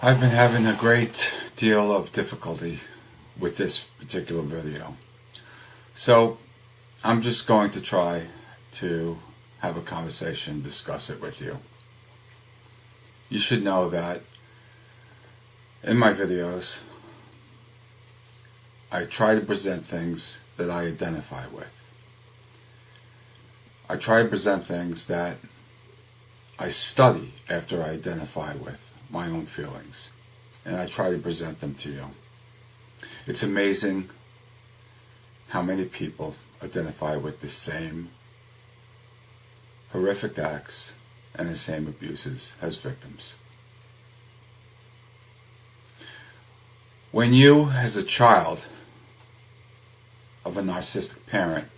I've been having a great deal of difficulty with this particular video. So I'm just going to try to have a conversation, discuss it with you. You should know that in my videos, I try to present things that I identify with. I try to present things that I study after I identify with my own feelings, and I try to present them to you. It's amazing how many people identify with the same horrific acts and the same abuses as victims. When you, as a child of a narcissistic parent,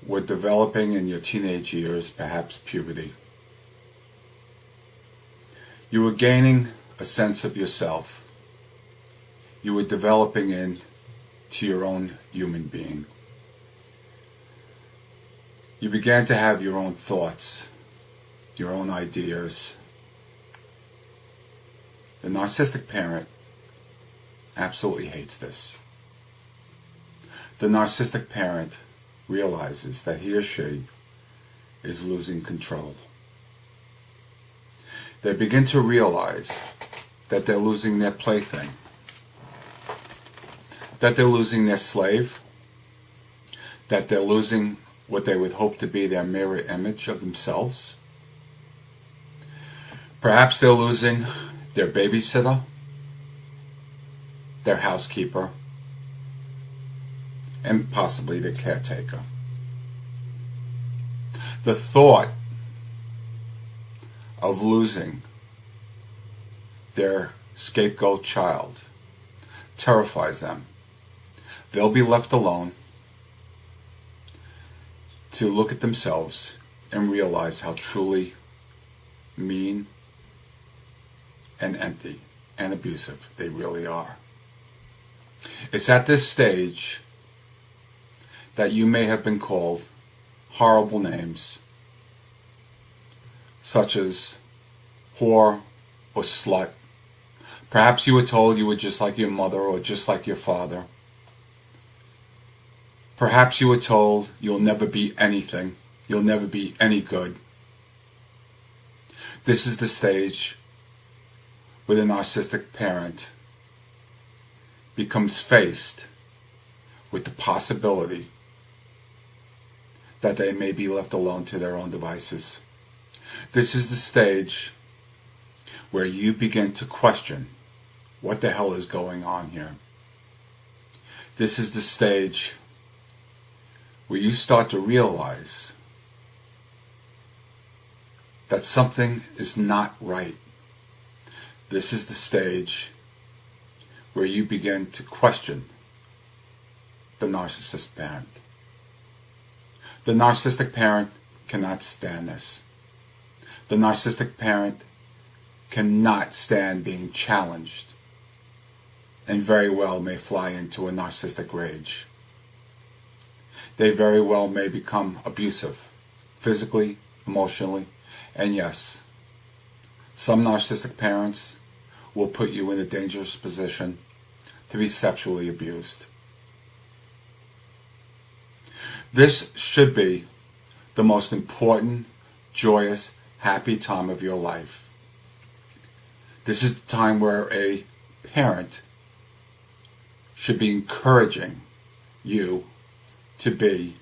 were developing in your teenage years, perhaps puberty, you were gaining a sense of yourself. You were developing into your own human being. You began to have your own thoughts, your own ideas. The narcissistic parent absolutely hates this. The narcissistic parent realizes that he or she is losing control. They begin to realize that they're losing their plaything, that they're losing their slave, that they're losing what they would hope to be their mirror image of themselves. Perhaps they're losing their babysitter, their housekeeper, and possibly their caretaker. The thought of losing their scapegoat child terrifies them. They'll be left alone to look at themselves and realize how truly mean and empty and abusive they really are. It's at this stage that you may have been called horrible names, such as whore or slut. Perhaps you were told you were just like your mother or just like your father. Perhaps you were told you'll never be anything, you'll never be any good. This is the stage where the narcissistic parent becomes faced with the possibility that they may be left alone to their own devices. This is the stage where you begin to question what the hell is going on here. This is the stage where you start to realize that something is not right. This is the stage where you begin to question the narcissistic parent. The narcissistic parent cannot stand this. The narcissistic parent cannot stand being challenged and very well may fly into a narcissistic rage. They very well may become abusive, physically, emotionally, and yes, some narcissistic parents will put you in a dangerous position to be sexually abused. This should be the most important, joyous, happy time of your life. This is the time where a parent should be encouraging you to be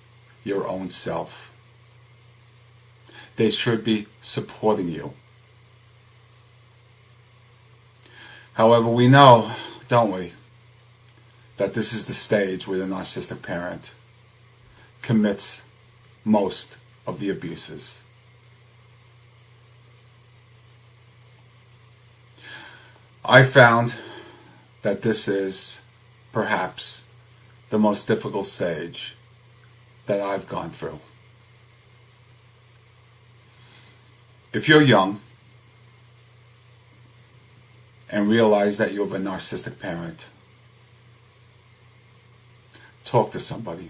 your own self. They should be supporting you. However, we know, don't we, that this is the stage where the narcissistic parent commits most of the abuses. I found that this is perhaps the most difficult stage that I've gone through. If you're young and realize that you have a narcissistic parent, talk to somebody.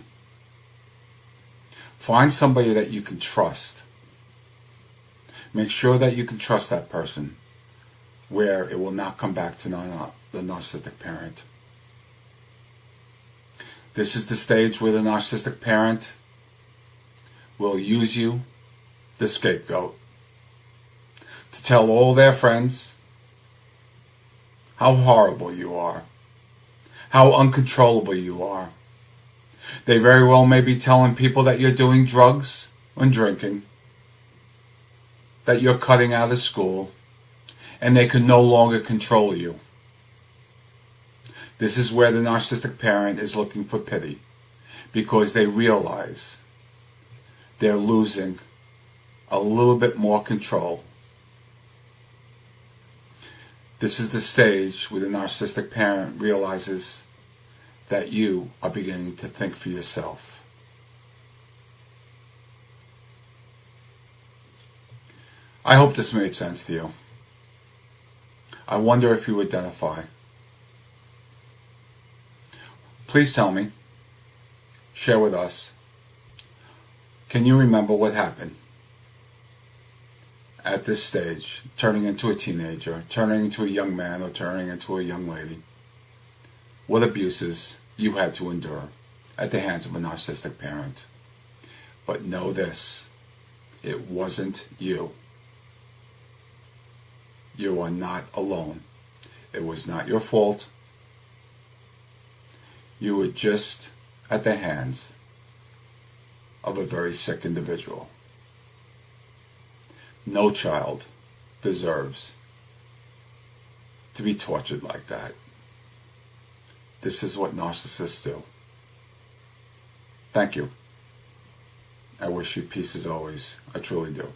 Find somebody that you can trust. Make sure that you can trust that person where it will not come back to the narcissistic parent. This is the stage where the narcissistic parent will use you, the scapegoat, to tell all their friends how horrible you are, how uncontrollable you are. They very well may be telling people that you're doing drugs and drinking, that you're cutting out of school, and they can no longer control you. This is where the narcissistic parent is looking for pity, because they realize they're losing a little bit more control. This is the stage where the narcissistic parent realizes that you are beginning to think for yourself. I hope this made sense to you. I wonder if you identify. Please tell me, share with us, can you remember what happened at this stage, turning into a teenager, turning into a young man, or turning into a young lady? What abuses you had to endure at the hands of a narcissistic parent. But know this, it wasn't you. You are not alone. It was not your fault. You were just at the hands of a very sick individual. No child deserves to be tortured like that. This is what narcissists do. Thank you. I wish you peace as always. I truly do.